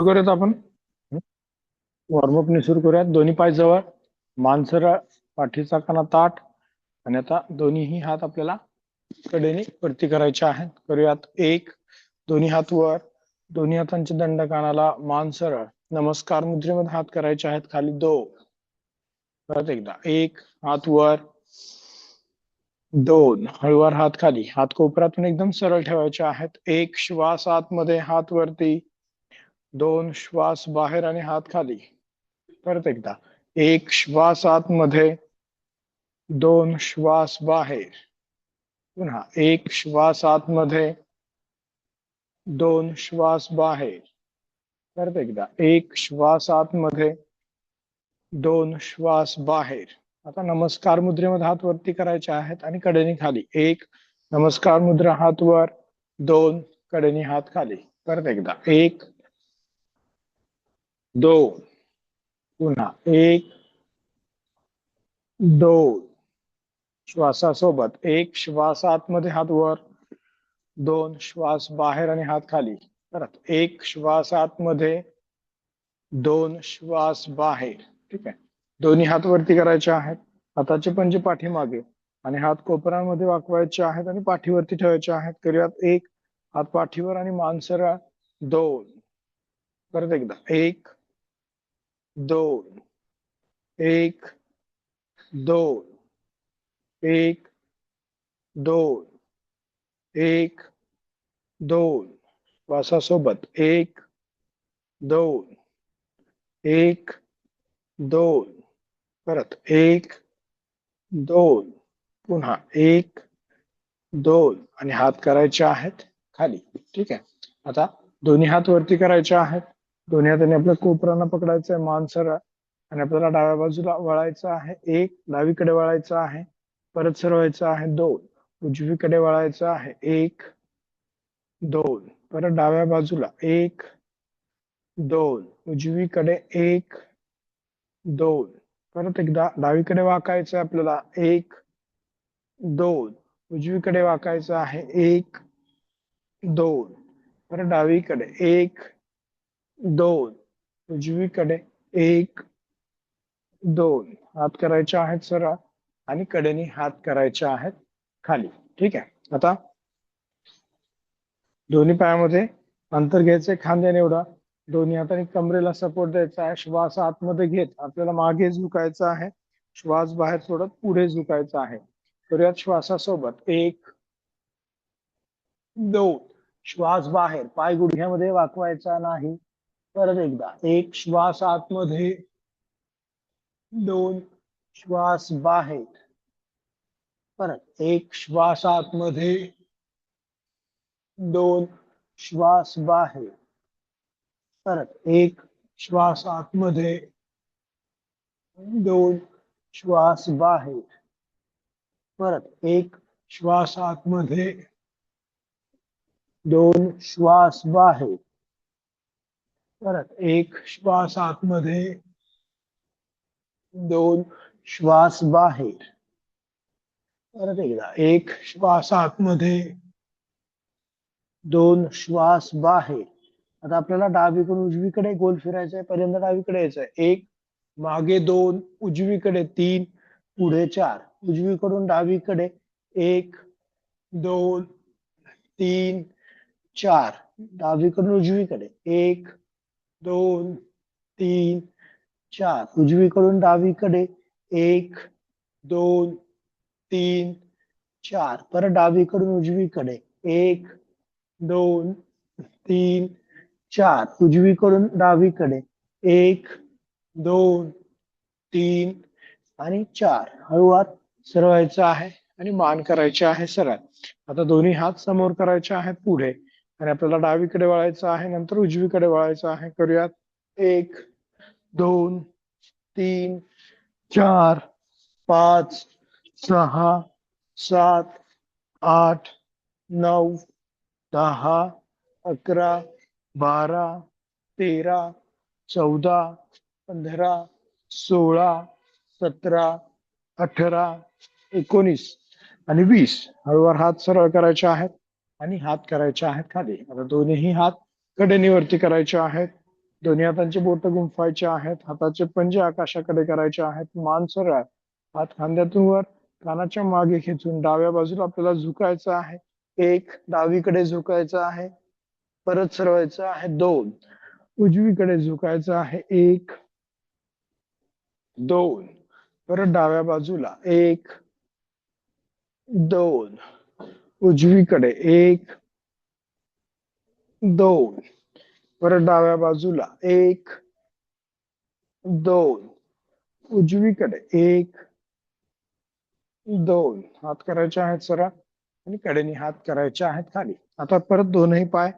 करूयात आपण. वॉर्मअपने सुरू करूयात. दोन्ही पाय जवळ, मान सरळ, पाठीचा कणा ताठ. आणि आता दोन्हीही हात आपल्याला कडेने वरती करायचे आहेत. करूयात. एक, दोन्ही हात वर, दोन्ही हातांचे दंड कानाला, मान सरळ. नमस्कार मुद्रेमध्ये हात करायचे आहेत खाली. दोन, परत एकदा. एक, हात वर. दोन, हळूवार हात खाली. हात कोपऱ्यातून एकदम सरळ ठेवायचे आहेत. एक, श्वास आतमध्ये, हात वरती. दोन, श्वास बाहेर आणि हात खाली. परत एकदा. एक, श्वास आतमध्ये. दोन, श्वास बाहेर. पुन्हा एक, श्वास आतमध्ये. दोन, श्वास बाहेर. परत एकदा. एक, श्वास आतमध्ये. दोन, श्वास बाहेर. आता नमस्कार मुद्रेमध्ये हात वरती करायचे आहेत आणि कडेने खाली. एक, नमस्कार मुद्रा, हात वर. दोन, कडेने हात खाली. परत एकदा. एक, दोन, पुन्हा एक, दोन. श्वासासोबत. एक, श्वास आतमध्ये, हात वर. दोन, श्वास बाहेर आणि हात खाली. परत एक, श्वास आतमध्ये. दोन, श्वास बाहेर. ठीक आहे. दोन्ही हात वरती करायचे आहेत. हाताचे पंजे पाठीमागे आणि हात कोपरामध्ये वाकवायचे आहेत आणि पाठीवरती ठेवायचे आहेत. करूयात. एक, हात पाठीवर आणि मान सरळ. दोन, परत एकदा. एक, दोन, एक, दोन, एक, दोन, एक, दोन. श्वासासोबत. एक, दोन, एक, दोन. परत एक, दोन, पुन्हा एक, दोन. आणि हात करायचे आहेत खाली. ठीक आहे. आता दोन्ही हात वरती करायचे आहेत. दोन्ही हाताने आपल्या कोपरांना पकडायचं आहे, मान सरळ. आणि आपल्याला डाव्या बाजूला वळायचं आहे. एक, डावीकडे वळायचं आहे. परत सरवायचं आहे. दोन, उजवीकडे वळायचं आहे. एक, दोन, परत डाव्या बाजूला. एक, दोन, उजवीकडे. एक, दोन, परत एकदा डावीकडे वाकायचं आहे आपल्याला. एक, दोन, उजवीकडे वाकायचं आहे. एक, दोन, परत डावीकडे. एक, दोन, उजवीकडे. एक, दोन. हात करायचे आहेत सरळ आणि कडेने हात करायचे आहेत खाली. ठीक आहे. आता दोन्ही पायामध्ये अंतर घ्यायचंय खांद्याने एवढा. दोन्ही हाताने कमरेला सपोर्ट द्यायचा आहे. श्वास आतमध्ये घेत आपल्याला मागे झुकायचं आहे. श्वास बाहेर सोडत पुढे झुकायचा आहे. करूयात श्वासासोबत. एक, दोन, श्वास बाहेर. पाय गुडघ्यामध्ये वाकवायचा नाही. परत एकदा. एक, श्वास आतमध्ये. दोन, श्वास बाहेर. परत एक, श्वास आतमध्ये. दोन, श्वास बाहेर. परत एक, श्वास आतमध्ये. दोन, श्वास बाहेर. परत एक, श्वास आतमध्ये. दोन, श्वास बाहेर. परत एक, श्वास आतमध्ये. दोन, श्वास बाहेर. परत एकदा. एक, श्वास आतमध्ये. दोन, श्वास बाहेर. आता आपल्याला डावीकडून उजवीकडे गोल फिरायचंय. पहिल्यांदा डावीकडे यायचंय. एक, मागे. दोन, उजवीकडे. तीन, पुढे. चार. उजवीकडून डावीकडे. एक, दोन, तीन, चार. डावीकडून उजवीकडे. एक, दोन, तीन, चार. उजवीकडून डावीकडे. एक, दोन, तीन, चार. परत डावीकडून उजवीकडे. एक, दोन, तीन, चार. उजवीकडून डावीकडे. एक, दोन, तीन आणि चार. हळूवार सरवायचं आहे आणि मान करायचे आहे सरळ. आता दोन्ही हात समोर करायचे आहेत पुढे आणि आपल्याला डावीकडे वळायचं आहे. नंतर उजवीकडे वळायचं आहे. करूयात. एक, दोन, तीन, चार, पाच, सहा, सात, आठ, नऊ, 10, 11, 12, 13, 14, 15, 16, 17, 18, 19 आणि 20. हळूवार हात सरळ करायचे आहेत आणि हात करायचे आहेत खाली. आता दोन्ही हात कडेने वरती करायचे आहेत. दोन्ही हातांचे बोट गुंफायचे आहेत, हाताचे पंजे आकाशाकडे करायचे आहेत, मान सरळ, हात खांद्यातून वर, कानाच्या मागे खेचून डाव्या बाजूला आपल्याला झुकायचं आहे. एक, डावीकडे झुकायचं आहे, परत सरवायचं आहे. दोन, उजवीकडे झुकायचं आहे. एक, दोन, परत डाव्या बाजूला. एक, दोन, उजवीकडे. एक, दोन, परत डाव्या बाजूला. एक, दोन, उजवीकडे. एक, दोन, हात करायचे आहेत सरळ आणि कडेने हात करायचे आहेत खाली. आता परत दोनही पाय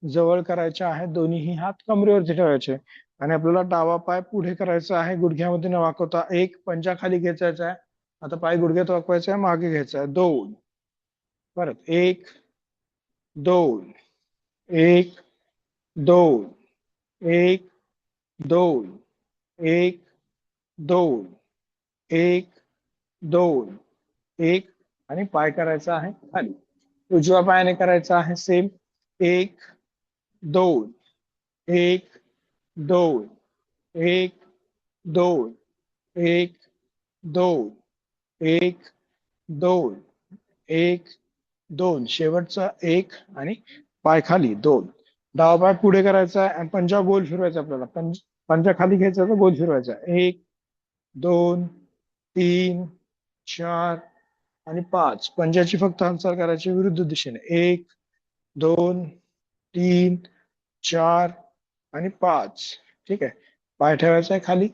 जवळ करायचे आहेत, दोन्हीही हात कमरेवरती ठेवायचे आणि आपल्याला डावा पाय पुढे करायचा आहे, गुडघ्यामध्ये न वाकवता. एक, पंजा खाली घ्यायचा आहे, आता पाय गुडघ्यात वाकवायचा आहे, मागे घ्यायचा आहे. दोन, परत. एक, दोन, एक, दोन, एक, दोन, एक, दोन, एक, दोन, एक, आणि पाय करायचा आहे खाली. उजव्या पायाने करायचा आहे सेम. एक, दोन, एक, दोन, एक, दोन, एक, दोन, एक, दोन, एक, दोन, शेवटचा एक आणि पाय खाली. दोन. डावा पाय पुढे करायचा आहे आणि पंजा गोल फिरवायचा आपल्याला. पंजा खाली घ्यायचा तर गोल फिरवायचा. एक, दोन, तीन, चार आणि पाच. पंजाची फक्त हालचाल करायची विरुद्ध दिशेने. एक, दोन, तीन, चार आणि पाच. ठीक आहे. पाय ठेवायचा आहे खाली.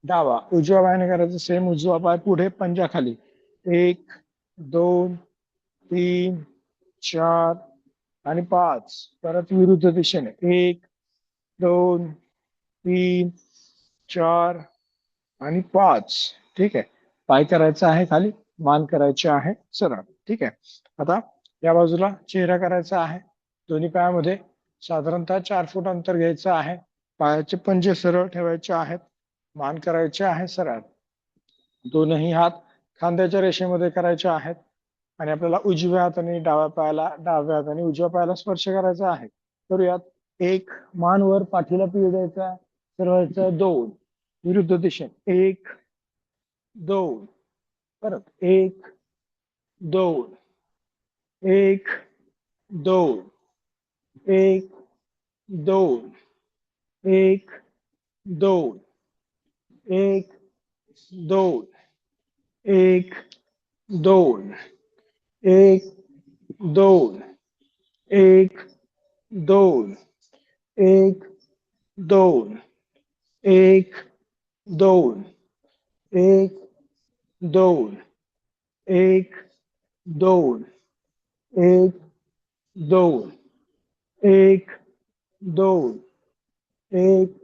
डावा. उजव्या पायाने करायचं सेम. उजवा पाय पुढे, पंजा खाली. एक, दोन, तीन, चार आणि पाच. परत विरुद्ध दिशेने. एक, दोन, तीन, चार आणि पाच. ठीक आहे. पाय करायचा आहे खाली, मान करायचे आहे सरळ. ठीक आहे. आता या बाजूला चेहरा करायचा आहे. दोन्ही पायामध्ये साधारणतः 4 फूट अंतर घ्यायचं आहे. पायाचे पंजे सरळ ठेवायचे आहेत, मान करायचे आहे सरळ. दोनही हात खांद्याच्या रेषेमध्ये करायचे आहेत आणि आपल्याला उजव्या हाताने डाव्या पायाला, डाव्या हाताने उजव्या पायाला स्पर्श करायचा आहे. करूयात. एक, मान वर, पाठीला पीळ द्यायचा, सरळचा. दोन, विरुद्ध दिशेने. एक, दोन, परत. एक, दोन, एक, दोन, एक, दोन, एक, दोन, एक, दोन, एक, दोन, एक, दोन, एक, दोन, एक, दोन, एक, दोन, एक, दोन, एक, दोन, एक, दोन, एक, दोन, एक,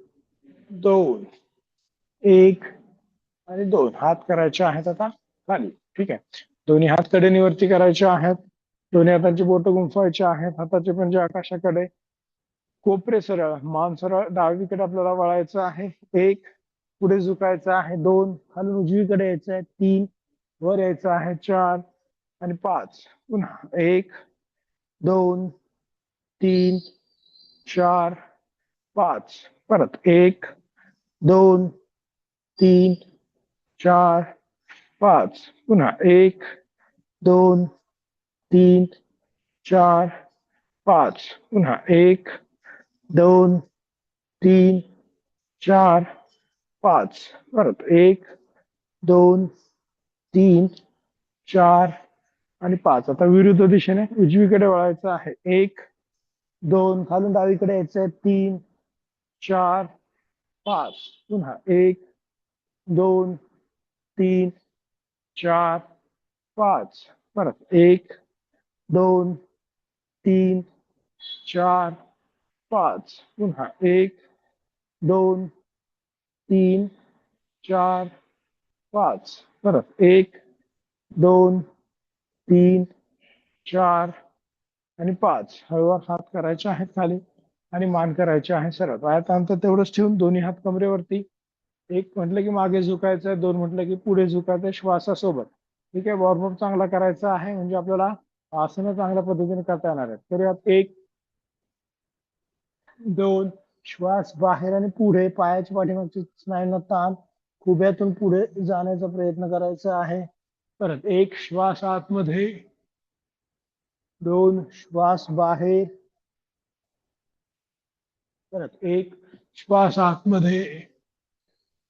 दोन, एक आणि दोन. हात करायचे आहेत आता खाली. ठीक आहे. दोन्ही हात कडेनीवरती करायचे आहेत. दोन्ही हातांची बोट गुंफवायची आहेत. हाताचे पंजे आकाशाकडे, कोपरे सरळ, मान सरळ. डावीकडे आपल्याला वळायचं आहे. एक, पुढे झुकायचं आहे. दोन, खालून उजवीकडे यायचं आहे. तीन, वर यायचं आहे. चार आणि पाच. पुन्हा एक, दोन, तीन, चार, पाच. परत. एक, दोन, तीन, चार, पाच. पुन्हा एक, दोन, तीन, चार, पाच. पुन्हा एक, दोन, तीन, चार, पाच. परत. एक, दोन, तीन, चार आणि पाच. आता विरुद्ध दिशेने उजवीकडे वळायचं आहे. एक, दोन, खालून डावीकडे यायचं आहे. तीन, चार, पाच. पुन्हा एक, दोन, तीन, चार, पाच. परत. एक, दोन, तीन, चार, पाच. पुन्हा एक, दोन, तीन, चार, पाच. परत. एक, दोन, तीन, चार आणि पाच. हळूवार हात करायचे आहेत खाली आणि मान करायचे आहे सरळ. पायात अंतर तेवढंच ठेवून दोन्ही हात कमरेवरती. एक म्हटलं की मागे झुकायचं आहे, दोन म्हटलं की पुढे झुकायचं श्वासासोबत. ठीक आहे. वॉर्मअप चांगला करायचा आहे म्हणजे आपल्याला आसनं चांगल्या पद्धतीने करता येणार आहेत. तर यात एक, दोन, श्वास बाहेर आणि पुढे, पायाच्या पाठीमागच्या स्नायूंना ताण, खुब्यातून पुढे जाण्याचा प्रयत्न करायचा आहे. परत एक श्वास आतमध्ये, दोन श्वास बाहेर, परत एक श्वास आतमध्ये,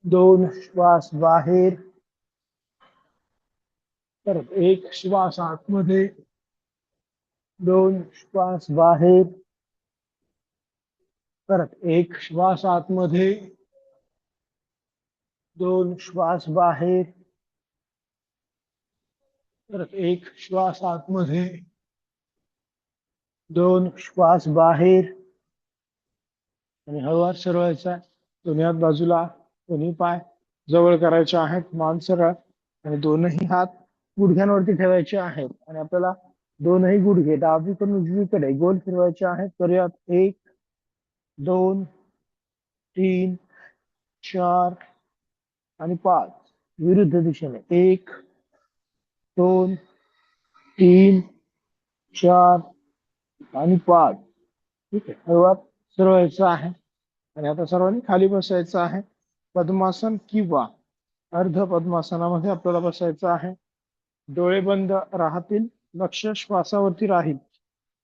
दोन श्वास बाहेर, परत एक श्वास आतमध्ये, दोन श्वास बाहेर, परत एक श्वास आतमध्ये, दोन श्वास बाहेर, परत एक श्वास आतमध्ये, दोन श्वास बाहेर, आणि हळूवार सरळायचा. दोन्ही हात बाजूला, दोन्ही पाय जवळ करायचे आहेत, मान सरळ, आणि दोनही हात गुडघ्यांवरती ठेवायचे आहेत. आणि आपल्याला दोनही गुडघे डावीकडून उजवीकडे गोल फिरवायचे आहेत. करूयात. 1 2 3 4 आणि 5. विरुद्ध दिशेने 1 2 3 4 आणि 5. ठीक आहे. हळूवार सरळायचं आहे. आणि आता सर्वांनी खाली बसायचं आहे. पद्मासन किंवा अर्ध पद्मासनामध्ये आपल्याला बसायचं आहे. डोळे बंद राहतील, लक्ष श्वासावरती राहील.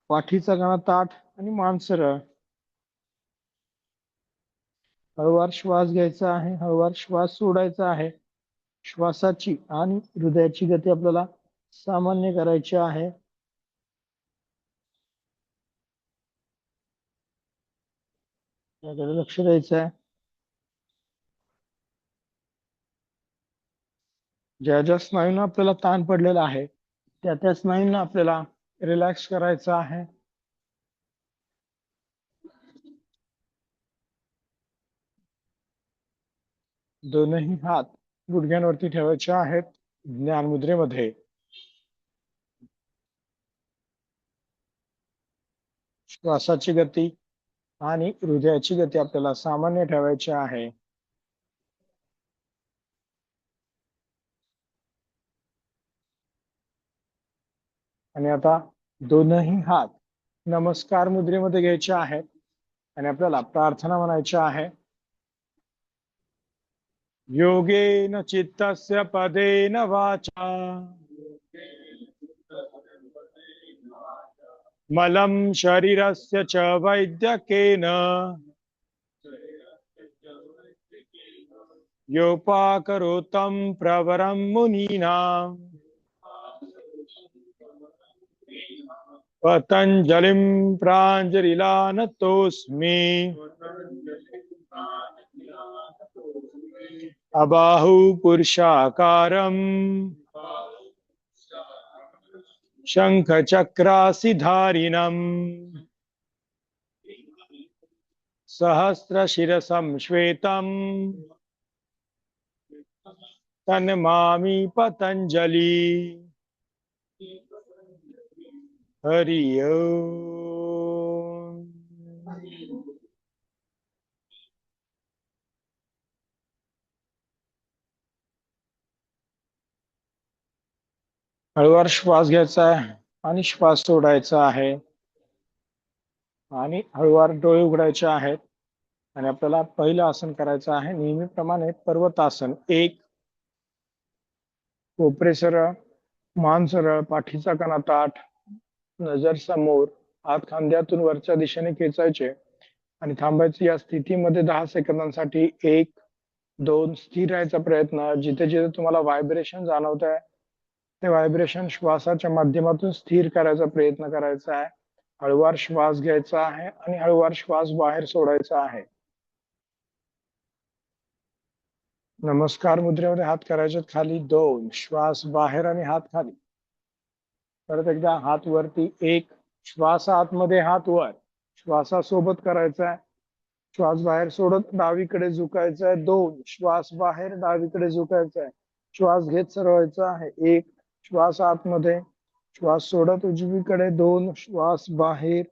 पाठीचा कणा ताठ आणि मान सरळ. हळूवार श्वास घ्यायचा आहे, हळूवार श्वास सोडायचा आहे. श्वासाची आणि हृदयाची गती आपल्याला सामान्य करायची आहे. याकडे लक्ष द्यायचं आहे. ज्या ज्या स्नायूंना आपल्याला ताण पडलेला आहे त्या त्या स्नायूंना आपल्याला रिलॅक्स करायचं आहे. दोनही हात गुडघ्यांवरती ठेवायचे आहेत ज्ञान मुद्रेमध्ये. श्वासाची गती आणि हृदयाची गती आपल्याला सामान्य ठेवायची आहे. आणि आता दोनही हात नमस्कार मुद्रेमध्ये घ्यायचे आहेत आणि आपल्याला प्रार्थना म्हणायची आहे. योगेन चित्तस्य पदेन वाचा मलं शरीरस्य च वैद्यकेन योपाकरोतं प्रवरं मुनीनां पतञ्जलिं प्राञ्जलिलानतोऽस्मि अबाहु पुरुषाकारं शङ्खचक्रासिधारिणं सहस्रशिरसं श्वेतं तन्नमामि पतञ्जलि. हरि ओम. हळूवार श्वास घ्यायचा आहे आणि श्वास सोडायचा आहे. आणि हळूवार डोळे उघडायचे आहेत. आणि आपल्याला पहिलं आसन करायचं आहे नेहमीप्रमाणे पर्वतासन. 1 कोपरे सरळ, मान सरळ, पाठीचा कणा ताठ, नजर समोर, हात खांद्यातून वरच्या दिशेने खेचायचे आणि थांबायचे. या स्थितीमध्ये 10 सेकंदांसाठी 1 2 स्थिर राहायचा प्रयत्न. जिथे जिथे तुम्हाला व्हायब्रेशन जाणवत आहे ते व्हायब्रेशन श्वासाच्या माध्यमातून स्थिर करायचा प्रयत्न करायचा आहे. हळूवार श्वास घ्यायचा आहे आणि हळूवार श्वास बाहेर सोडायचा आहे. नमस्कार मुद्रेमध्ये हात करायचे खाली. 2 श्वास बाहेर आणि हात खाली. परत एकदा हात वरती. 1 श्वास आतमध्ये, हात वर. श्वासासोबत करायचा आहे. श्वास बाहेर सोडत डावीकडे झुकायचा आहे. 2 श्वास बाहेर, डावीकडे झुकायचा आहे. श्वास घेत सरळायचा आहे. 1 श्वास आतमध्ये, श्वास सोडत उजवीकडे. 2 श्वास बाहेर,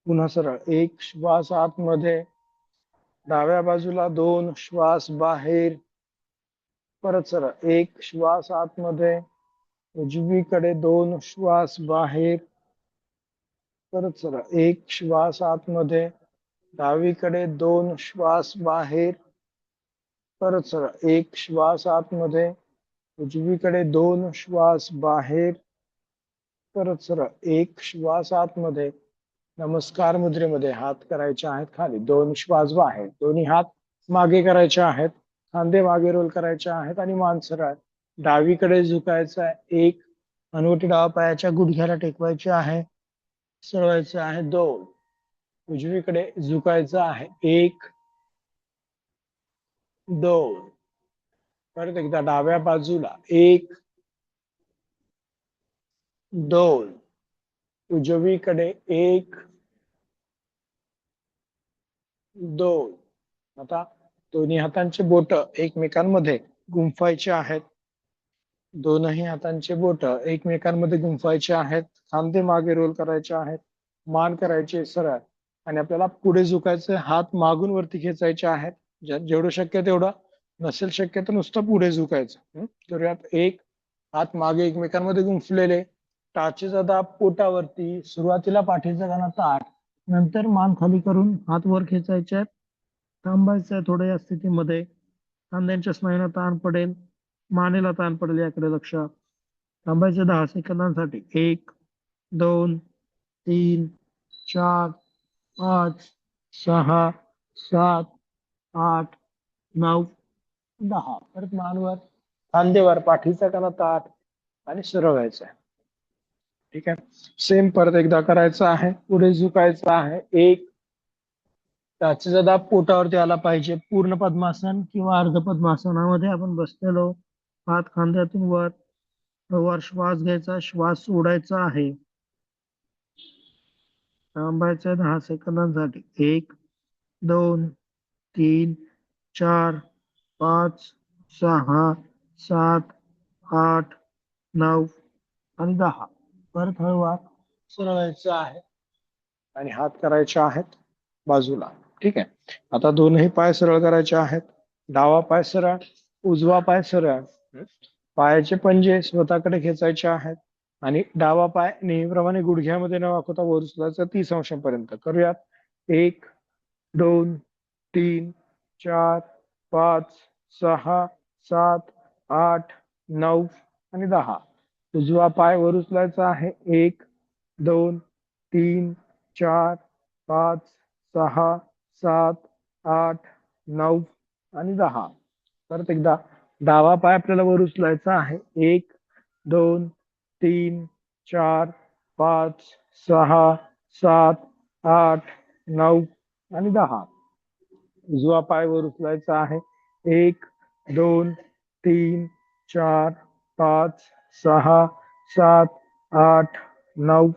पुन्हा सरळ. 1 श्वास आतमध्ये, डाव्या बाजूला. 2 श्वास बाहेर, परत सरळ. 1 श्वास आतमध्ये, उजवीकडे. 2 श्वास बाहेर, परत सरळ. 1 श्वास आतमध्ये, डावीकडे 2 श्वास बाहेर, परत सरळ 1 श्वास आतमध्ये, उजवीकडे 2 श्वास बाहेर, परत सरळ 1 श्वास आतमध्ये. नमस्कार मुद्रेमध्ये हात करायचे आहेत खाली, 2 श्वास बाहेर, दोन्ही हात मागे करायचे आहेत, खांदे मागे रोल करायचे आहेत आणि मान सरळ डावीकडे झुकायचं आहे. 1 हनुवटी डावा पायाच्या गुडघ्याला टेकवायचे आहे, सरळायचं आहे. 2 उजवीकडे झुकायचं आहे. 1 2 परत एकदा डाव्या बाजूला 1 2 उजवीकडे 1 2. आता दोन्ही हातांचे बोट एकमेकांमध्ये गुंफायचे आहेत. दोनही हातांचे बोट एकमेकांमध्ये गुंफायचे आहेत. खांदे मागे रोल करायचे आहेत, मान करायचे सरळ आणि आपल्याला पुढे झुकायचे, हात मागून वरती खेचायचे आहेत. जेवढं शक्य तेवढं, नसेल शक्य तर नुसतं पुढे झुकायचं. करूयात. 1 हात मागे एकमेकांमध्ये गुंफलेले, टाचेचा दाब पोटावरती, सुरुवातीला पाठीचा कणा ताठ, नंतर मान खाली करून हात वर खेचायचे आहेत. थांबायचं आहे थोड्या या स्थितीमध्ये. खांद्यांच्या स्नायूंना ताण पडेल, मानेला ताण पडेल, याकडे लक्ष. थांबायचं 10 सेकंदांसाठी. 1 2 3 4 5 6 7 8 9 10. परत मानवर, खांदेवर, पाठीचा कणा ताठ आणि सरळ व्हायचं आहे. ठीक आहे. सेम परत एकदा करायचं आहे. पुढे झुकायचं आहे. 1 टाचेचा दाब पोटावरती आला पाहिजे. पूर्ण पद्मासन किंवा अर्ध पद्मासनामध्ये आपण बसलेलो. हात खांद्यातून वर, वर श्वास घ्यायचा, श्वास सोडायचा आहे. थांबायचं 10 सेकंदांसाठी. 1 2 3 4 5 6 7 8 9 आणि 10. परत हळूवार सरळायचं आहे आणि हात करायचे आहेत बाजूला. ठीक आहे. आता दोनही पाय सरळ करायचे आहेत. डावा पाय सरळ, उजवा पाय सरळ. पायाचे पंजे स्वतःकडे खेचायचे आहेत आणि डावा पाय नेहमीप्रमाणे गुडघ्यामध्ये न वाकवता वर उचलायचा 30 अंशापर्यंत. करूयात. 1 2 3 4 5 6 7 8 9 आणि 10. उजवा पाय वर उचलायचा आहे. 1 2 3 4 5 6 7 8 9 आणि 10. परत एकदा डावा पाय आपल्याला वर उचलायचा आहे. 1 2 3 4 5 6 7 8 9 आणि 10. उजवा पाय वर उचलायचा आहे. 1 2 3 4 5 6 7 8 9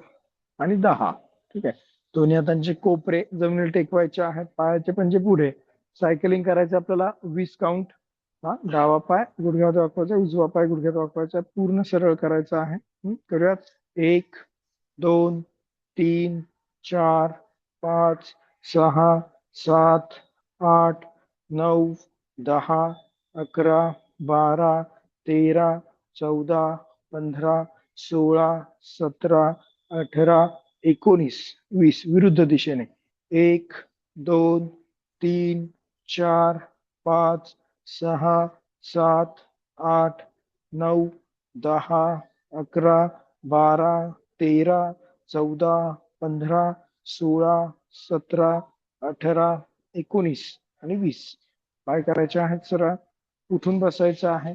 आणि 10. ठीक आहे. दोन्ही हातांचे कोपरे जमिनीला टेकवायचे आहेत. पायाचे पंजे पुढे. सायकलिंग करायचं आपल्याला 20 काउंट. डावा पाय गुडघ्यात वाकवायचा, उजवा पाय गुडघ्यात वाकवायचा, पूर्ण सरळ करायचा आहे. करूयात. 1 2 3 4 5 6 7 8 9 10 11 12 13 14 15 16 17 18 19 20. विरुद्ध दिशेने. 1 2 3 4 5 6 7 8 9 10 11 12 13 14 15 16 17 18 19 आणि 20. पाय करायचे आहेत सरळ. उठून बसायचं आहे.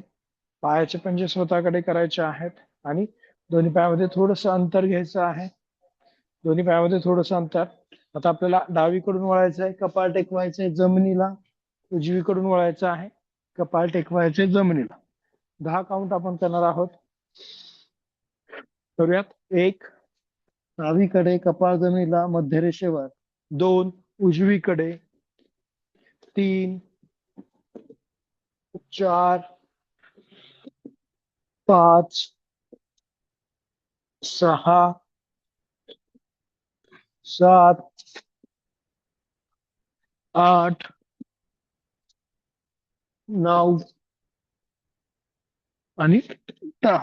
पायाचे पंजे स्वतःकडे करायचे आहेत आणि दोन्ही पायामध्ये थोडस अंतर घ्यायचं आहे. दोन्ही पायामध्ये थोडस अंतर. आता आपल्याला डावीकडून वळायचं आहे, कपाळ टेकवायचंय जमिनीला. उजवीकडून वळायचं आहे, कपाळ टेकवायचे जमिनीला. 10 काउंट आपण करणार आहोत. करूयात. 1 डावीकडे कपाळ जमिनीला मध्य रेषेवर. 2 उजवीकडे. 3 4 5 6 7 8 9 आणि 10.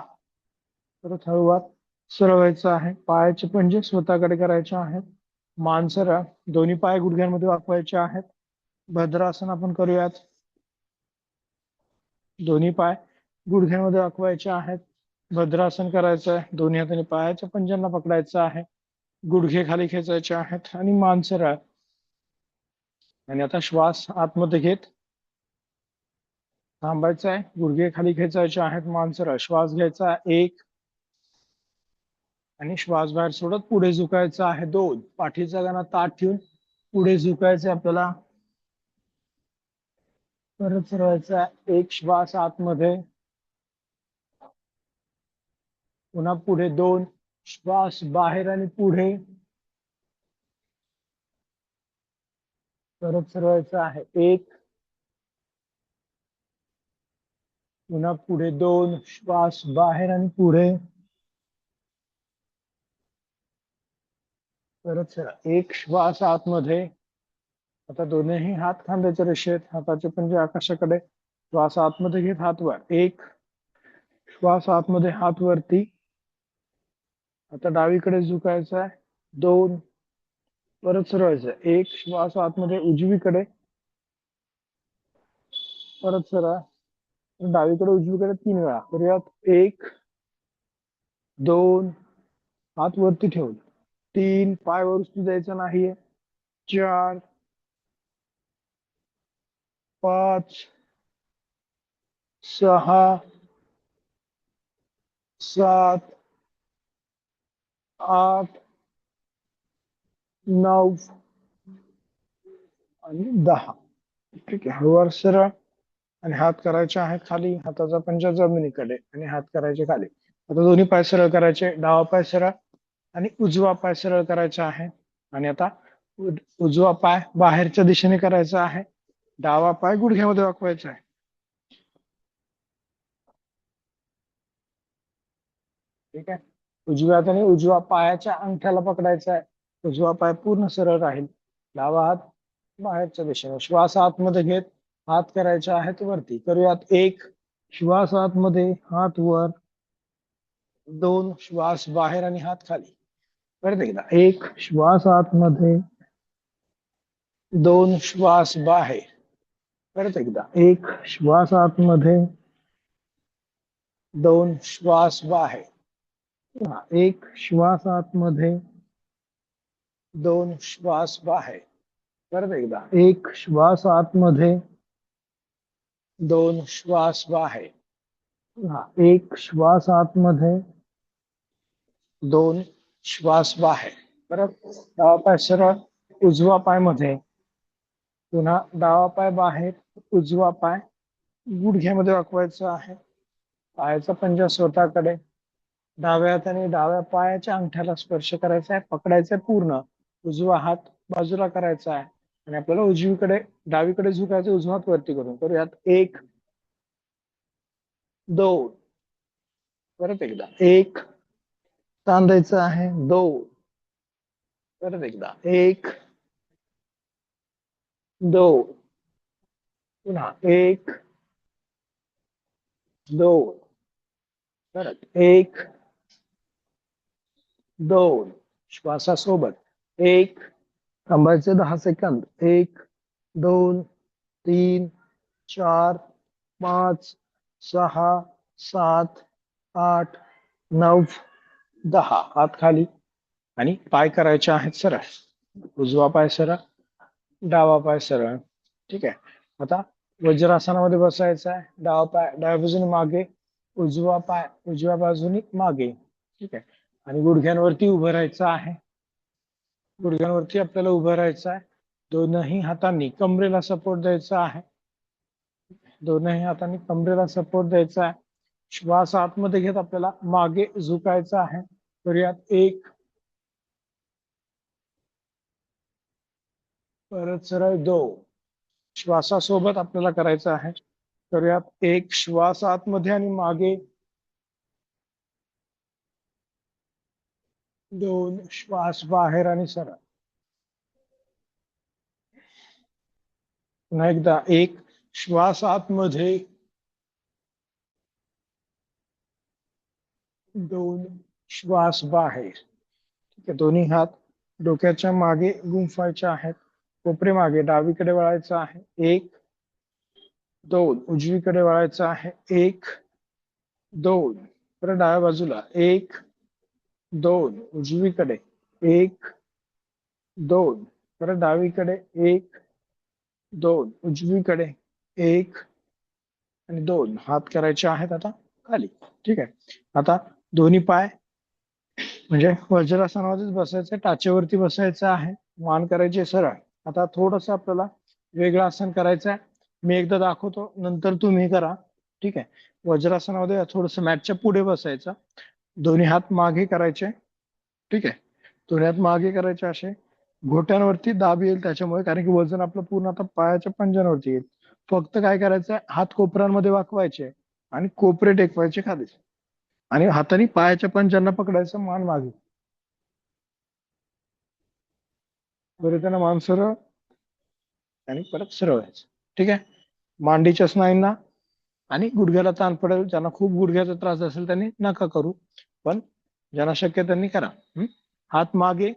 परत हळूवार सरळ व्हायचं आहे. पायाचे पंजे स्वतःकडे करायचे आहेत. मान सरळ, दोन्ही पाय गुडघ्यांमध्ये वाकवायचे आहेत. भद्रासन आपण करूयात. दोन्ही पाय गुडघ्यांमध्ये वाकवायचे आहेत. भद्रासन करायचं आहे. दोन्ही हाताने पायाच्या पंजांना पकडायचं आहे. गुडघे खाली खेचायचे आहेत आणि मान सरळ. आणि आता श्वास आतमध्ये घेत थांबायचं आहे. गुडघे खाली खेचायचे आहेत. मान सरळ. श्वास घ्यायचा 1 आणि श्वास बाहेर सोडत पुढे झुकायचं आहे 2. पाठीचा गाणा ताठ ठेवून पुढे झुकायचं आपल्याला. परत सरळायचा 1 श्वास आतमध्ये. पुन्हा पुढे 2 श्वास बाहेर आणि पुढे. परत सरळायचं आहे 1. पुन्हा पुढे 2 श्वास बाहेर आणि पुढे. परत सरळ 1 श्वास आतमध्ये. आता दोन्ही हात खांद्याच्या रेषेत, हाताचे पंजे आकाशाकडे. श्वास आतमध्ये घेत हात वर. 1 श्वास आतमध्ये, हात वरती. आता डावीकडे झुकायचं आहे 2. परत सरळायचं 1 श्वास आतमध्ये उजवीकडे. परत सरळ डावीकडे उजवीकडे 3 वेळा करूयात. 1 2 हात वरती ठेवून. 3 पाय वर उचलू द्यायचा नाहीये. 4 5 6 7 8 9 आणि 10. ठीक आहे. वर सरळ आणि हात करायचे आहेत खाली. हाताचा पंजा जमिनीकडे आणि हात करायचे खाली. आता दोन्ही पाय सरळ करायचे. डावा पाय सरळ आणि उजवा पाय सरळ करायचा आहे. आणि आता उजवा पाय बाहेरच्या दिशेने करायचा आहे. डावा पाय गुडघ्यामध्ये वाकवायचा आहे. ठीक आहे. उजव्या हाताने उजव्या पायाच्या अंगठ्याला पकडायचा आहे. उजवा पाय पूर्ण सरळ राहील. डावा हात बाहेरच्या दिशेने. श्वास आतमध्ये घेत हात करायचे आहेत वरती. करूयात. 1 श्वास आतमध्ये, हात वर. 2 श्वास बाहेर आणि हात खाली. परत एकदा 1 श्वास आतमध्ये, 2 श्वास बाहेर. परत एकदा 1 श्वास आतमध्ये, 2 श्वास बाहेर. 1 श्वास आतमध्ये, 2 श्वास बाहेर. परत एकदा 1 श्वास आतमध्ये, 2 श्वास बाहेर. 1 श्वास आतमध्ये, 2 श्वास बाहेर. परत डावा पाय सरळ, उजवा पाय मध्ये. पुन्हा डावा पाय बाहेर, उजवा पाय गुडघ्यामध्ये वाकवायचा आहे. पायाचा पंजा स्वतःकडे. डाव्या हाताने डाव्या पायाच्या अंगठ्याला स्पर्श करायचा आहे. पकडायचा पूर्ण. उजवा हात बाजूला करायचा आहे आणि आपल्याला उजवीकडे डावीकडे झुकायचं. उजवा हात वरती करून करूयात. 1 2. परत एकदा 1 तांदायचं आहे. 2. परत एकदा 1 2. पुन्हा 1 2. परत 1 2. श्वासासोबत 1. थांबायचे 10 सेकंद. 1 2 3 4 5 6 7 8 9 10. हात खाली आणि पाय करायचे आहेत सरळ. उजवा पाय सरळ, डावा पाय सरळ. ठीक आहे. आता वज्रासनामध्ये बसायचं आहे. डावा पाय डाव्या बाजूने मागे, उजवा पाय उजव्या बाजूने मागे. ठीक आहे. आणि गुडघ्यांवरती उभं राहायचं आहे. गुडघ्यांवरती आपल्याला उभं राहायचं आहे. दोनही हातांनी कमरेला सपोर्ट द्यायचा आहे. दोनही हातांनी कमरेला सपोर्ट द्यायचा आहे. श्वास आतमध्ये घेत आपल्याला मागे झुकायचं आहे. करूयात. 1 परत सरळ 2. श्वासासोबत आपल्याला करायचं आहे. करूयात. 1 श्वास आतमध्ये आणि मागे. 2 श्वास बाहेर आणि सरळ. पुन्हा एकदा 1 श्वास आतमध्ये, 2 श्वास बाहेर. ठीक आहे. दोन्ही हात डोक्याच्या मागे गुंफायच्या आहेत. कोपरे मागे डावीकडे वळायचं आहे. 1 2 उजवीकडे वळायचं आहे. 1 2 परत डाव्या बाजूला. 1 2 उजवीकडे. 1 2 परत डावीकडे. 1 2 उजवीकडे. 1 आणि 2 हात करायचे आहेत आता खाली. ठीक आहे. आता दोन्ही पाय म्हणजे वज्रासनामध्येच बसायचं, टाचेवरती बसायचं आहे. मान करायची सरळ. आता थोडस आपल्याला वेगळं आसन करायचं आहे. मी एकदा दाखवतो, नंतर तुम्ही करा. ठीक आहे. वज्रासनामध्ये थोडस मॅटच्या पुढे बसायचं. दोन्ही हात मागे करायचे. ठीक आहे. दोन्ही हात मागे करायचे असे. घोट्यांवरती दाब येईल त्याच्यामुळे, कारण की वजन आपलं पूर्ण आता पायाच्या पंजांवरती येईल. फक्त काय करायचं, हात कोपऱ्यांमध्ये वाकवायचे आणि कोपरे टेकवायचे खाली, आणि हाताने पायाच्या पंजांना पकडायचं, मान मागे. बरं, त्यांना मान सरळ आणि परत सरळ व्हायचं. ठीक आहे. मांडीच्या स्नायूंना आणि गुडघ्याला ताण पडेल, ज्यांना खूप गुडघ्याचा त्रास असेल त्यांनी नका करू, पण ज्यांना शक्य त्यांनी करा. हात मागे.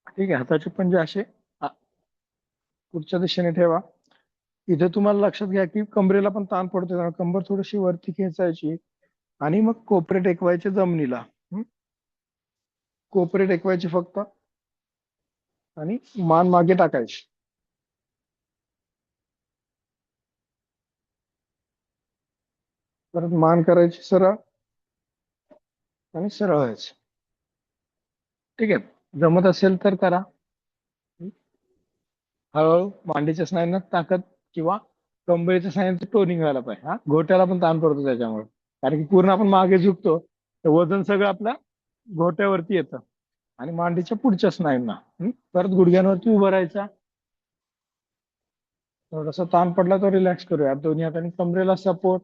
ठीक आहे. हाताचे पंजे असे पुढच्या दिशेने ठेवा. इथे तुम्हाला लक्षात घ्या की कमरेला पण ताण पडतो, कंबर थोडीशी वरती खेचायची आणि मग कोपरे टेकवायचे जमिनीला. कोपरे टेकवायचे फक्त आणि मान मागे टाकायची. परत मान करायची सरळ आणि सरळ व्हायचं. ठीक आहे. जमत असेल तर करा. हळूहळू मांडीच्या स्नायूंना ताकद किंवा कंबरेच्या स्नायूंचं टोनिंग व्हायला पाहिजे. घोट्याला पण ताण पडतो त्याच्यामुळे, कारण की पूर्ण आपण मागे झुकतो, तर वजन सगळं आपल्या घोट्यावरती येतं आणि मांडीच्या पुढच्या स्नायूंना. परत गुडघ्यांवरती उभं राहायचा. थोडासा ताण पडला तर रिलॅक्स करूया. दोन्ही हातांनी कमरेला सपोर्ट,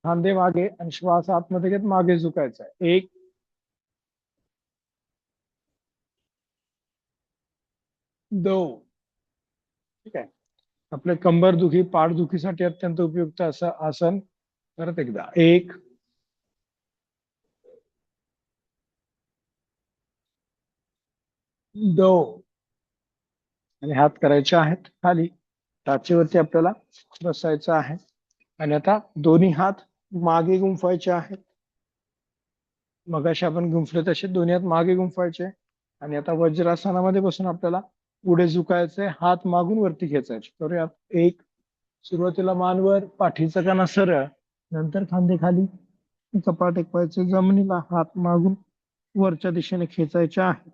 खांदे मागे आणि श्वास आतमध्ये घेत मागे झुकायचा. 1 2. ठीक आहे. आपले कंबर दुखी, पाठ दुखीसाठी अत्यंत उपयुक्त असं आसन. परत एकदा 1 2 आणि हात करायचे आहेत खाली. टाचेवरती आपल्याला बसायचं आहे आणि आता दोन्ही हात मागे गुंफवायचे आहेत. मगाशी आपण गुंफले तसे दोन्ही हात मागे गुंफवायचे आणि आता वज्रासनामध्ये बसून आपल्याला पुढे झुकायचंय, हात मागून वरती खेचायचे. करूया. 1 सुरुवातीला मानवर, पाठीचा कणा सरळ, नंतर खांदे खाली, कपाळ टेकवायचे जमिनीला, हात मागून वरच्या दिशेने खेचायचे आहे.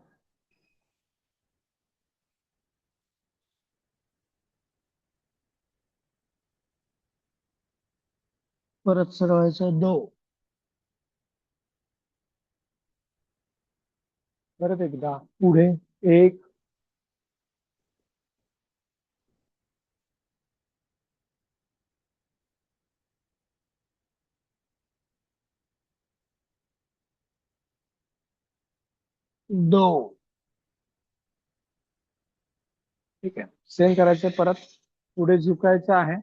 परत सरळ व्हायचं. 2 परत एकदा पुढे. 1 2. ठीक आहे. सेम करायचं. परत पुढे झुकायचं आहे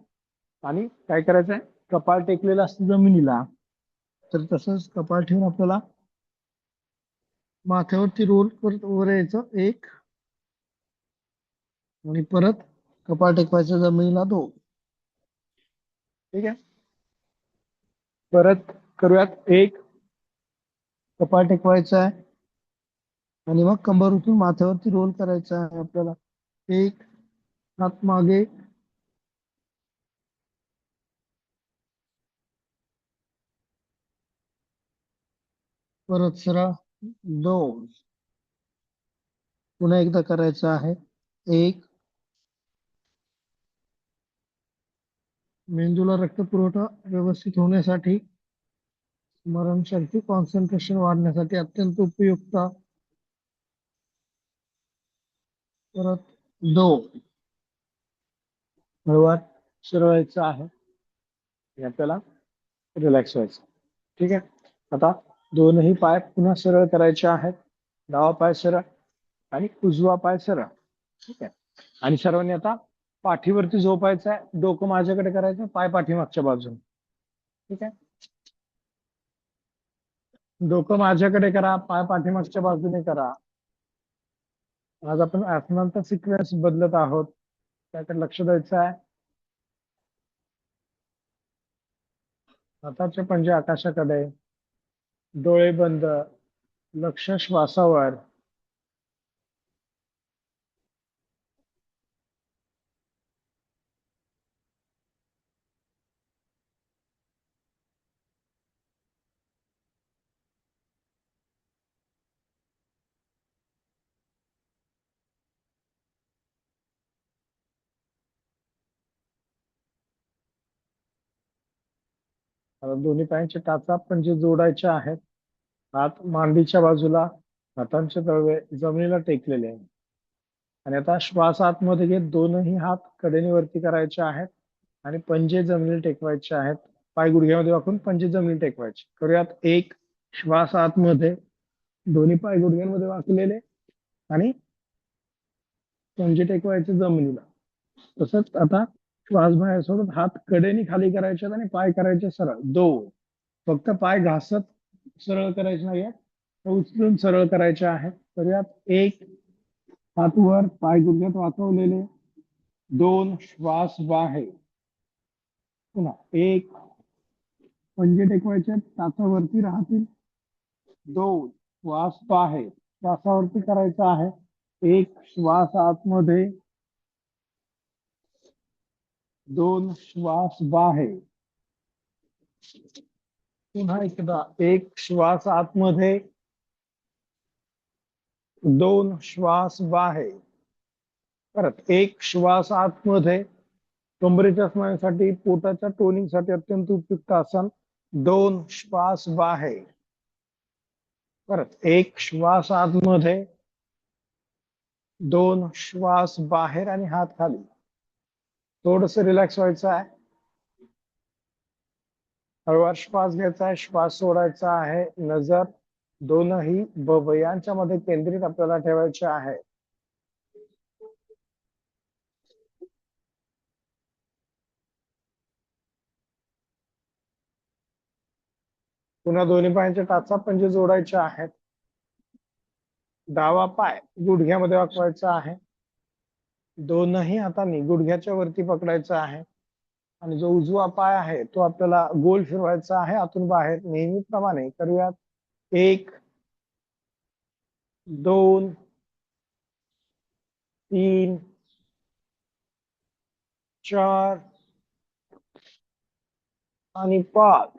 आणि काय करायचंय, कपाळ टेकलेलं असतं जमिनीला, तर तसंच कपाळ ठेवून आपल्याला माथ्यावरती रोल करत वर यायचं. 1 आणि परत कपाळ टेकवायचं जमिनीला. 2. ठीक आहे. परत करूयात. 1 कपाळ टेकवायचं आहे आणि मग कंबर उठून माथ्यावरती रोल करायचा आहे आपल्याला. 1 हात मागे. परत सरळ. 2 पुन्हा एकदा करायचं आहे. 1 मेंदूला रक्तपुरवठा व्यवस्थित होण्यासाठी, स्मरणशक्ती, कॉन्सन्ट्रेशन वाढण्यासाठी अत्यंत उपयुक्त. परत 2 हळूवार सरळ व्हायचं आहे आणि आपल्याला रिलॅक्स व्हायचं. ठीक आहे. आता दोनही पाय पुन्हा सरळ करायचे आहेत. डावा पाय सरळ आणि उजवा पाय सरळ. ठीक आहे. आणि सर्वांनी आता पाठीवरती झोपायचं आहे, डोकं माझ्याकडे करायचं, पाय पाठीमागच्या बाजूने. ठीक आहे. डोकं माझ्याकडे करा, पाय पाठीमागच्या बाजूने करा. आज आपण आसनांचा सिक्वेन्स बदलत आहोत, त्याकडे लक्ष द्यायचं आहे. हाताचे पंजे आकाशाकडे, डोळे बंद, लक्ष श्वासावर. आता दोन्ही पायांचे टाचा पंजे जोडायचे आहेत. हात मांडीच्या बाजूला, हातांचे तळवे जमिनीला टेकलेले आहे. आणि आता श्वास आतमध्ये घेत दोनही हात कडेने वरती करायचे आहेत आणि पंजे जमिनीला टेकवायचे आहेत. पाय गुडघ्यामध्ये वाकून पंजे जमिनीला टेकवायचे. करूयात. एक, श्वास आतमध्ये, दोन्ही पाय गुडघ्यांमध्ये वाकलेले आणि पंजे टेकवायचे जमिनीला. तसंच आता श्वास बाहेर सोडत हात कडेने खाली करायचे आणि पाय करायचे सरळ. दोन, फक्त पाय घासत सरळ करायचे नाहीये, उचलून सरळ करायचे आहे. करूयात. एक, हात वर, पाय गुडघ्यात वाकवलेले. दोन, श्वास बाहेर. पुन्हा एक, पंजे टेकवायचे, टाचावरती राहतील. दोन, श्वास बाहेर, श्वासावरती करायचा आहे. एक, श्वास आतमध्ये. दोन, श्वास बाहेर. पुन्हा एकदा. एक, श्वास आतमध्ये. दोन, श्वास बाहेर. परत एक, श्वास आतमध्ये. कंबरेच्या स्नायूंसाठी, पोटाच्या टोनिंगसाठी अत्यंत उपयुक्त आसन. दोन, श्वास बाहेर. परत एक, श्वास आतमध्ये. दोन, श्वास बाहेर आणि हात खाली. थोडस रिलॅक्स व्हायचं आहे. हळूवार श्वास घ्यायचा आहे, श्वास सोडायचा आहे. नजर दोनही बवयांच्या मध्ये केंद्रित आपल्याला ठेवायचे आहे. पुन्हा दोन्ही पायांचे टाचा पंजे जोडायचे आहेत. डावा पाय गुडघ्यामध्ये वाकवायचा आहे. दोनही हातांनी गुडघ्याच्या वरती पकडायचा आहे आणि जो उजवा पाय आहे तो आपल्याला गोल फिरवायचा आहे आतून बाहेर. नेहमीप्रमाणे करूयात. एक, दोन, तीन, चार आणि पाच.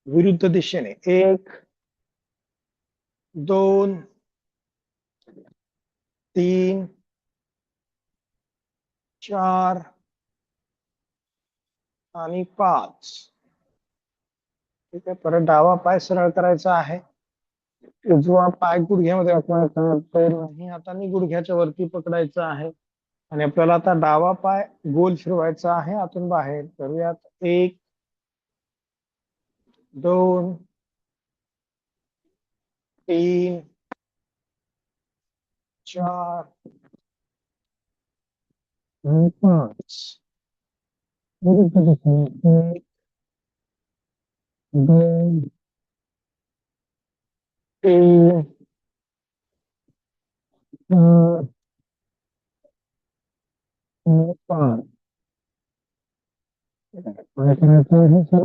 विरुद्ध दिशेने. एक, दोन, तीन, चार आणि पाच. ठीक आहे. परत डावा पाय सरळ करायचा आहे. उजवा पाय गुडघ्यामध्ये वाकवायचा. दोन्ही हातांनी गुडघ्याच्या वरती पकडायचा आहे आणि आपल्याला आता डावा पाय गोल फिरवायचा आहे आतून बाहेर. करूयात. एक, दोन, तीन, चार आणि पाच. एक, दोन, तीन, चार आणि पाच. काय करायचं आहे सर?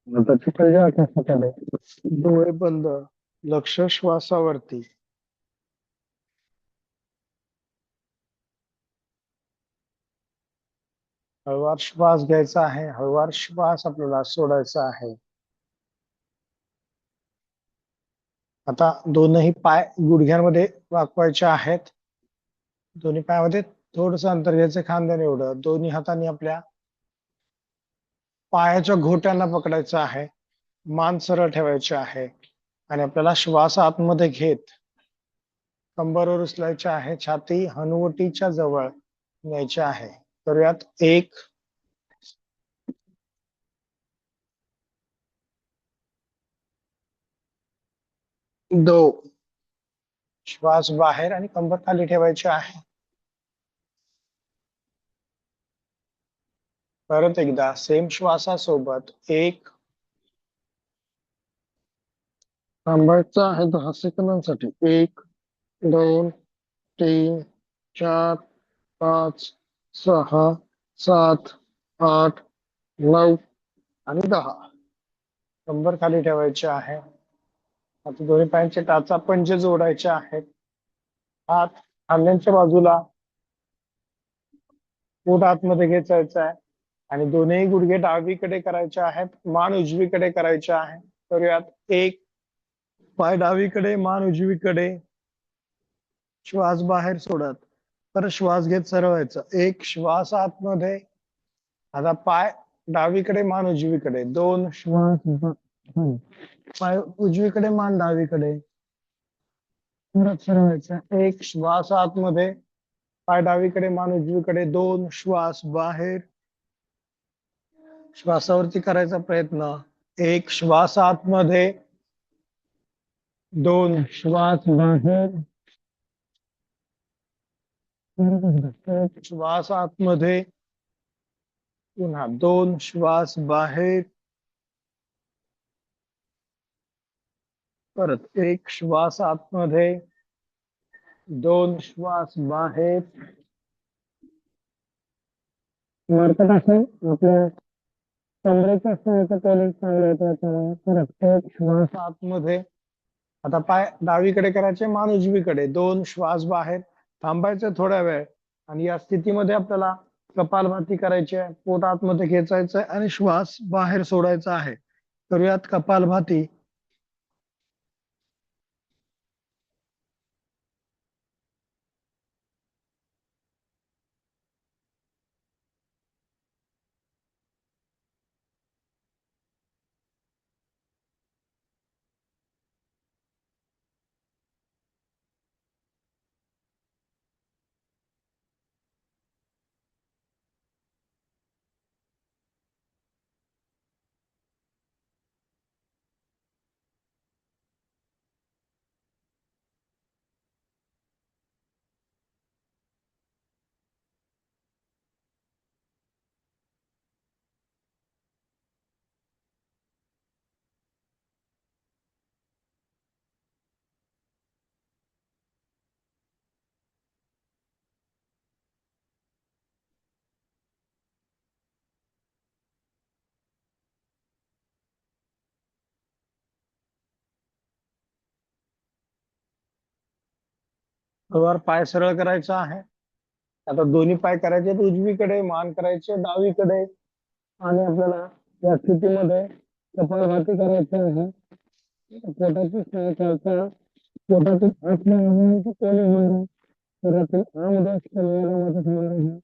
हाताची पंजे आकाशाकडे, डोळे बंद, लक्ष श्वासावरती. हळूवार श्वास घ्यायचा आहे, हळूवार श्वास आपल्याला सोडायचा आहे. आता दोनही पाय गुडघ्यांमध्ये वाकवायचे आहेत. दोन्ही पायामध्ये थोडस अंतर घ्यायचं, खांद्याने एवढं. दोन्ही हातांनी आपल्या पायाच्या घोट्यांना पकडायचं आहे. मान सरळ ठेवायचे आहे आणि आपल्याला श्वास आतमध्ये घेत कंबरवर उचलायचे आहे. छाती हनुवटीच्या जवळ न्यायची आहे. करूयात. एक, दोन, श्वास बाहेर आणि कंबर खाली ठेवायचे आहे. परत एकदा सेम श्वासासोबत. एक, थांबायचं आहे 10 सेकंदांसाठी. 1, 2, 3, 4, 5, 6, 7, 8, 9 आणि 10. कंबर खाली ठेवायचे आहे. आता दोन्ही पायांचे टाचा पंजे जोडायचे आहेत. हात खांद्यांच्या बाजूला, पोट आतमध्ये खेचायचं आहे आणि दोन्ही गुडघे डावीकडे करायचे आहेत. मान उजवीकडे करायचे आहे. करूयात. एक, पाय डावीकडे, मान उजवीकडे. श्वास बाहेर सोडत, परत श्वास घेत सरळायचा. एक, श्वास आतमध्ये. आता पाय डावीकडे, मान उजवीकडे. दोन, पाय उजवीकडे, मान डावीकडे. परत सरळायचा. एक, श्वास आतमध्ये, पाय डावीकडे, मान उजवीकडे. दोन, श्वास बाहेर. श्वासावरती करायचा प्रयत्न. एक, श्वास आतमध्ये. दोन, श्वास बाहेर. एक, श्वास आतमध्ये. पुन्हा दोन, श्वास बाहेर. परत एक, श्वास आतमध्ये. दोन, श्वास बाहेर. मरकट असेल आपल्या कमरेच्या स्नायूचं टोनिंग चांगलं येतं त्याच्यामुळे. परत एक, श्वास आतमध्ये. आता पाय डावीकडे करायचे, मान उजवीकडे. दोन, श्वास बाहेर. थांबायचं थोड्या वेळ आणि या स्थितीमध्ये आपल्याला कपालभाती करायची आहे. पोट आतमध्ये खेचायचं आहे आणि श्वास बाहेर सोडायचा आहे. करूयात कपालभाती. वर पाय सरळ करायचा आहे. आता दोन्ही पाय करायचे आहेत उजवीकडे, मान करायचे डावीकडे आणि आपल्याला या स्थितीमध्ये कपालभाती करायची आहे. पोटाची स्नायू चालता, पोटातील आतल्या अवयवांची टोनिंग होणार, शरीरातील आमदोष कमी मदत होणार आहे.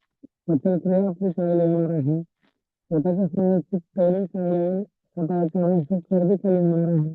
पचनक्रिया आपली चांगली होणार आहे. पोटाच्या स्नायूची टोनिंग चांगली होईल. पोटाची मानसिक चरबी कमी होणार आहे.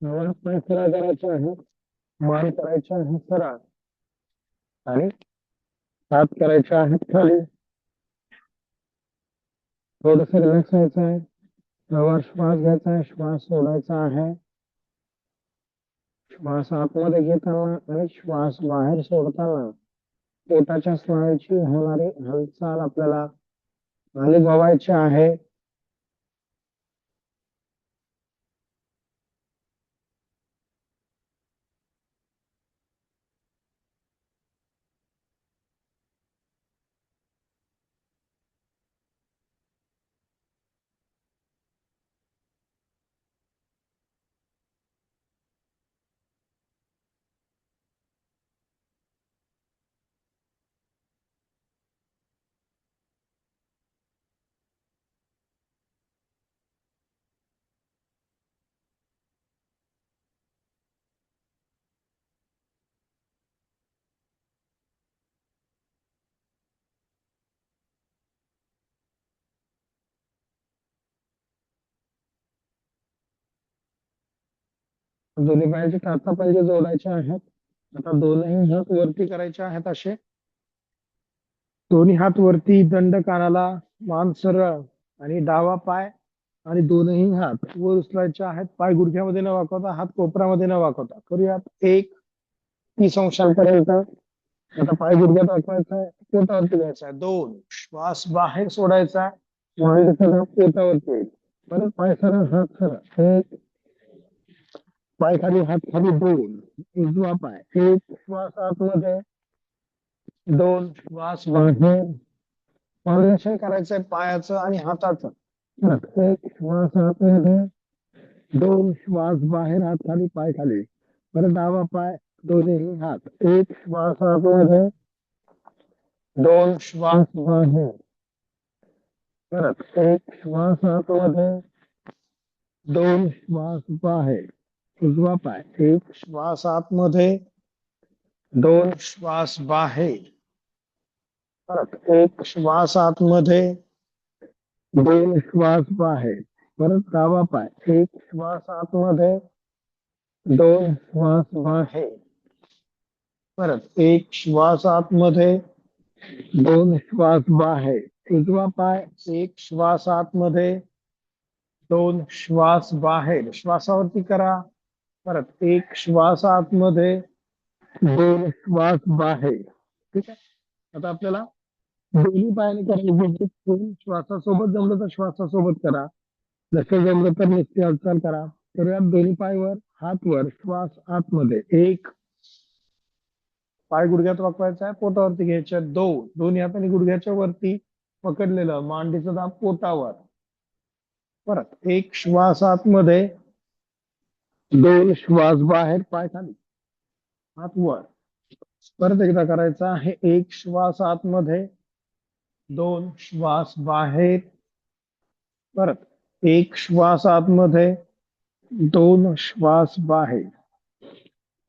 वर पाय सरळ करायचे आहे, मान करायचे आहे सरळ आणि हात करायचे आहेत खाली. थोडस रिलॅक्स व्हायचं आहे. हळूहळू श्वास घ्यायचा आहे, श्वास सोडायचा आहे. श्वास आतमध्ये घेताना आणि श्वास बाहेर सोडताना पोटाच्या स्नायूची होणारी हालचाल आपल्याला अनुभवायची आहे. दोन्ही पायाचे हाता पाहिजे जोडायचे आहेत. आता दोनही हात वरती करायचे आहेत असे. दोन्ही हात वरती, दंड कानाला, मान सरळ आणि डावा पाय आणि दोनही हात वर उचलायचे आहेत. पाय गुडघ्यामध्ये न वाकवता, हात कोपरामध्ये न वाकवता करूयात. 1 30 अंशांपर्यंत. आता पाय गुडघ्यात वाकवायचा आहे, पोटावरती घ्यायचा आहे. 2 श्वास बाहेर सोडायचा आहे. मांडीचा दाब पोटावरती येईल. परत पाय सरळ, हात सरळ. 1 पाय खाली, हात खाली. 2 उजवा पाय. 1 श्वास आतमध्ये, 2 श्वास बाहेर. कॉर्डिनेशन करायचंय पायाचं आणि हाताचं. 1 श्वास आतमध्ये, 2 श्वास बाहेर, हात खाली, पाय खाली. परत डावा पाय, दोन्ही हात. 1 श्वास आतमध्ये, 2 श्वास बाहेर. परत 1 श्वास आतमध्ये, 2 श्वास बाहेर. उजवा पाय. 1 श्वास आतमध्ये, 2 श्वास बाहेर. परत 1 श्वास आतमध्ये, 2 श्वास बाहेर. परत डावा पाय. 1 श्वास आतमध्ये, 2 श्वास बाहेर. परत 1 श्वास आतमध्ये, 2 श्वास बाहेर. उजवा पाय. 1 श्वास आतमध्ये, 2 श्वास बाहेर. श्वासावरती करा. परत 1 श्वास आतमध्ये, 2 श्वास बाहेर. ठीक आहे. आता आपल्याला दोन्ही पायाने करायचे. श्वासासोबत जमलं तर श्वासासोबत करा, जसं जमलं तर नुसती हालचाल करा. करूयात. दोन्ही पाय वर, हात वर, श्वास आतमध्ये. 1 पाय गुडघ्यात वाकवायचा आहे, पोटावरती घ्यायचे. 2 दोन्ही हातांनी गुडघ्याच्या वरती पकडलेलं, मांडीचा दाब पोटावर. परत 1 श्वास आतमध्ये, 2 श्वास बाहेर, पाय खाली, हात वर. परत एकदा करायचा आहे. 1 श्वास आतमध्ये, 2 श्वास बाहेर. परत 1 श्वास आतमध्ये, 2 श्वास बाहेर.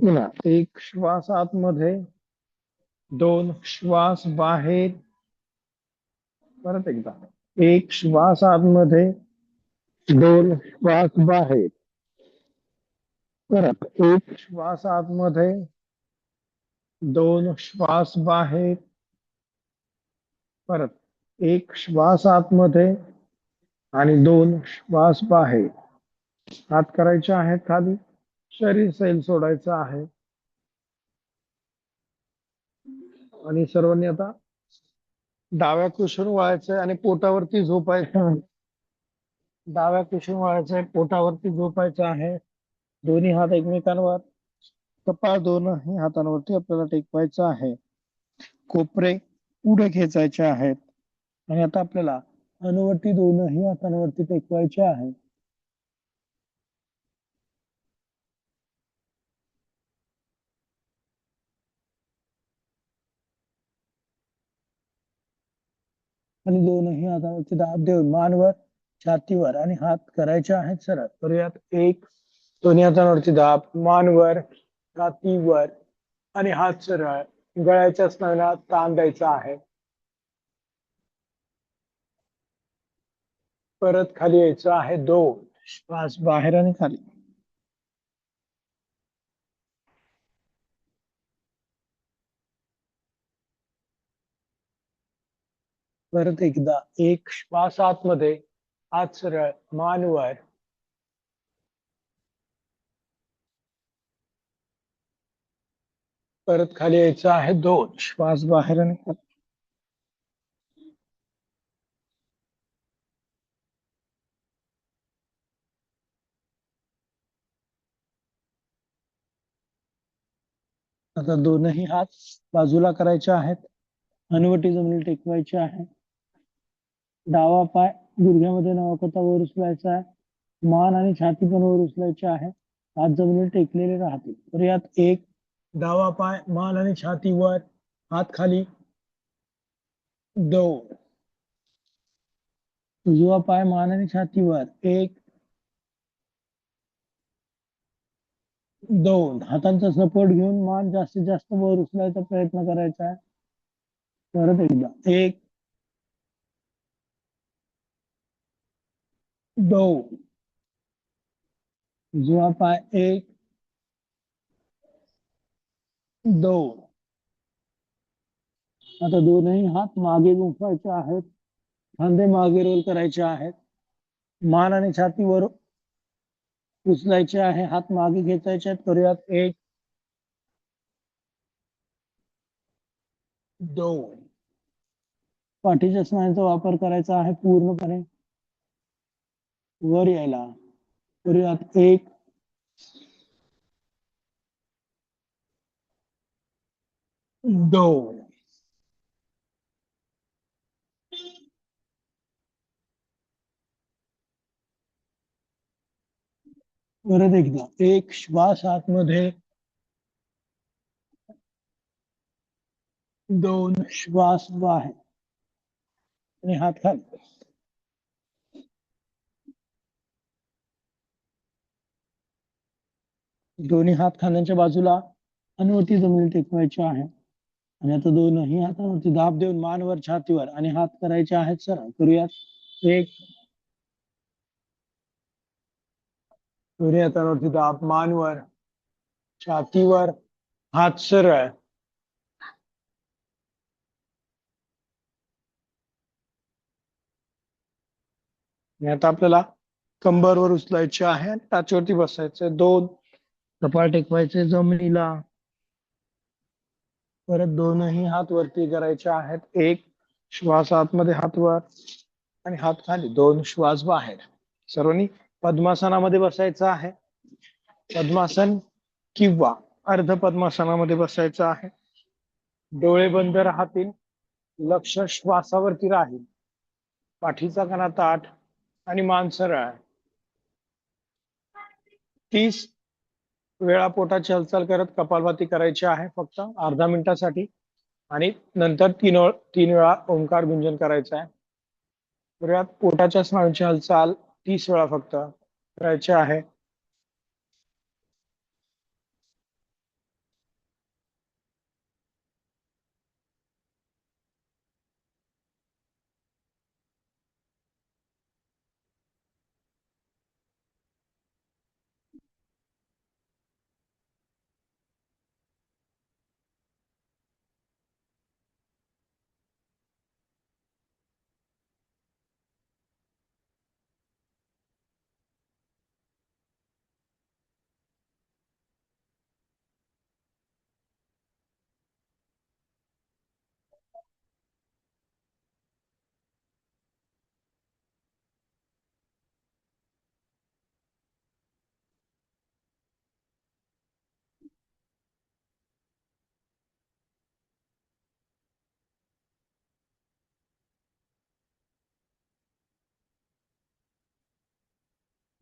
पुन्हा 1 श्वास आतमध्ये, 2 श्वास बाहेर. परत एकदा 1 श्वास आतमध्ये, 2 श्वास बाहेर. परत 1 श्वास आतमध्ये, 2 श्वास बाहेर. परत 1 श्वास आतमध्ये आणि 2 श्वास बाहेर. हात करायचे आहेत खाली, शरीर सैल सोडायचं आहे. आणि सर्वांनी आता डाव्या कुशीवर वळायचंय आणि पोटावरती झोपायचं आहे. डाव्या कुशीवर वळायचंय, पोटावरती झोपायचं आहे. दोन्ही हात एकमेकांवर, कपाळ दोनही हातांवरती आपल्याला टेकवायचं आहे. कोपरे पुढे खेचायचे आहेत आणि आता आपल्याला हनुवटी दोनही हातांवरती टेकवायचे आहे. आणि दोनही हातांवरती दाब देऊन मानवर, छातीवर आणि हात करायचे आहेत सरळ. करूयात. 1 दोन्ही हातांवरती दाब, मानवर, छातीवर आणि हात सरळ. गळ्याच्या स्नायूला ताण द्यायचा आहे. परत खाली यायचं आहे. 2 श्वास बाहेर आणि खाली. परत एकदा 1 श्वास आतमध्ये, हात सरळ, मानवर. परत खाली यायचं आहे. 2 श्वास बाहेर आणि खाली. आता दोनही हात बाजूला करायचे आहेत. हनुवटी जमिनीला टेकवायची आहे. डावा पाय गुडघ्यामध्ये न वाकवता वर उचलायचा आहे. मान आणि छाती पण वर उचलायची आहे. हात जमिनीला टेकलेले राहतील. तर यात 1 डावा पाय, मान आणि छाती वर, हात खाली. 2 उजवा पाय, मान आणि छातीवर. 1 2 हातांचा सपोर्ट घेऊन मान जास्तीत जास्त वर उचलायचा प्रयत्न करायचा आहे. परत एकदा 1 2 उजवा पाय. 1 दोन. आता दोनही हात मागे गुंफायचे आहेत, खांदे मागे रोल करायचे आहेत, मान आणि छातीवर उचलायचे आहे, हात मागे खेचायचे आहेत. करूयात. एक, दोन. पाठीच्या स्नायूंचा वापर करायचा आहे पूर्णपणे वर यायला. करूयात. एक, दोन. परत एकदा. एक, श्वास आतमध्ये. दोन, श्वास बाहेर आणि हात खाली. दोन्ही हात खांद्याच्या बाजूला अनुवती जमिनी टेकवायचे आहे आणि आता दोनही हातावरती दाब देऊन मानवर, छातीवर आणि हात करायचे आहेत सरळ. करूयात. एक, दोन्ही हातावरती दाब, मानवर, छातीवर, हात सरळ. आणि आता आपल्याला कंबरवर उचलायचे आहे आणि टाचेवरती बसायचे. दोन, कपाळ टेकवायचे जमिनीला. परत दोनही हात वरती करायचे आहेत. एक, श्वास आतमध्ये, हात वर आणि हात खाली. दोन, श्वास बाहेर. सर्वांनी पद्मासनामध्ये बसायचं आहे. पद्मासन किंवा अर्ध पद्मासनामध्ये बसायचं आहे. डोळे बंद राहतील, लक्ष श्वासावरती राहील, पाठीचा कणा ताठ आणि मान सरळ. 30 वेळा पोटाची हालचाल करत कपालभाती करायची आहे फक्त अर्धा मिनिटासाठी आणि नंतर तीन वेळा ओंकार गुंजन करायचं आहे. पुऱ्यात पोटाच्या स्नायूंची हालचाल 30 वेळा फक्त करायची आहे.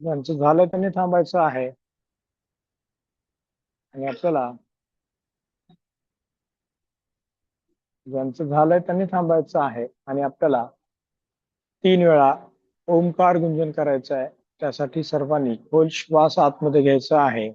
ज्यांचं झालं त्यांनी थांबायचं आहे आणि आपल्याला ज्यांचं झालंय त्यांनी थांबायचं आहे आणि आपल्याला 3 वेळा ओंकार गुंजन करायचं आहे. त्यासाठी सर्वांनी खोल श्वास आतमध्ये घ्यायचा आहे.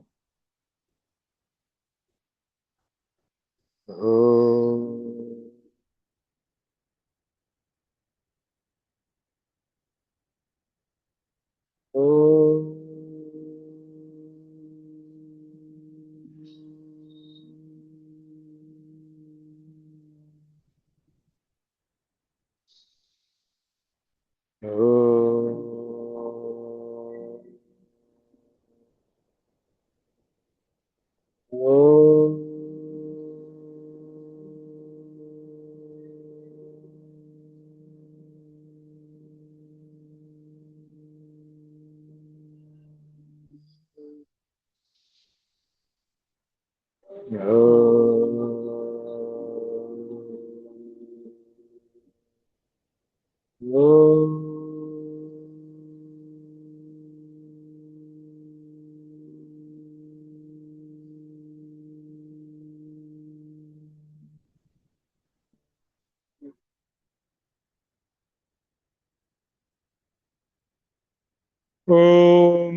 ओम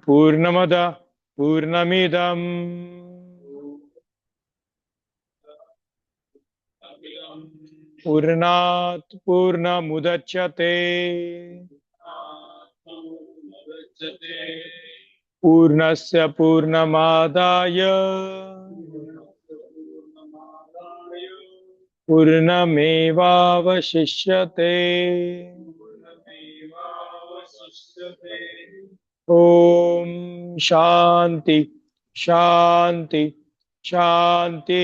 पूर्णमद पूर्णमिदं पूर्णात् पूर्णमुदच्यते पूर्णस्य पूर्णमादाय पूर्णमेवावशिष्यते ओम शांति शांति शांति।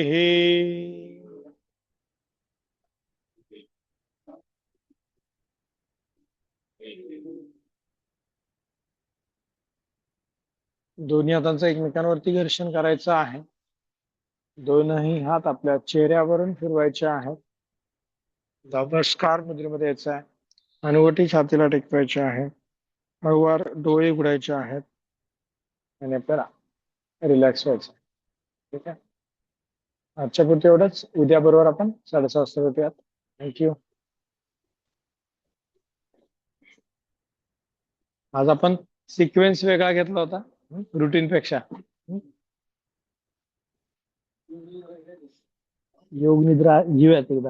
दोन्ही हातांचं एकमेकांवरती घर्षण करायचं आहे. दोनही हात आपल्या चेहऱ्यावरून फिरवायचे आहेत. नमस्कार मुद्रेमध्ये यायचं आहे. हनुवटी छातीला टेकवायची आहे. हळूवार डोळे उघडायचे आहेत आणि आपल्याला रिलॅक्स व्हायचं. ठीक आहे. आजच्या पुरते एवढंच. उद्या बरोबर आपण 6:30 वाजता भेटूयात. थँक्यू. आज आपण सिक्वेन्स वेगळा घेतला होता रुटीन पेक्षा. योग निद्रा घेऊयात एकदा.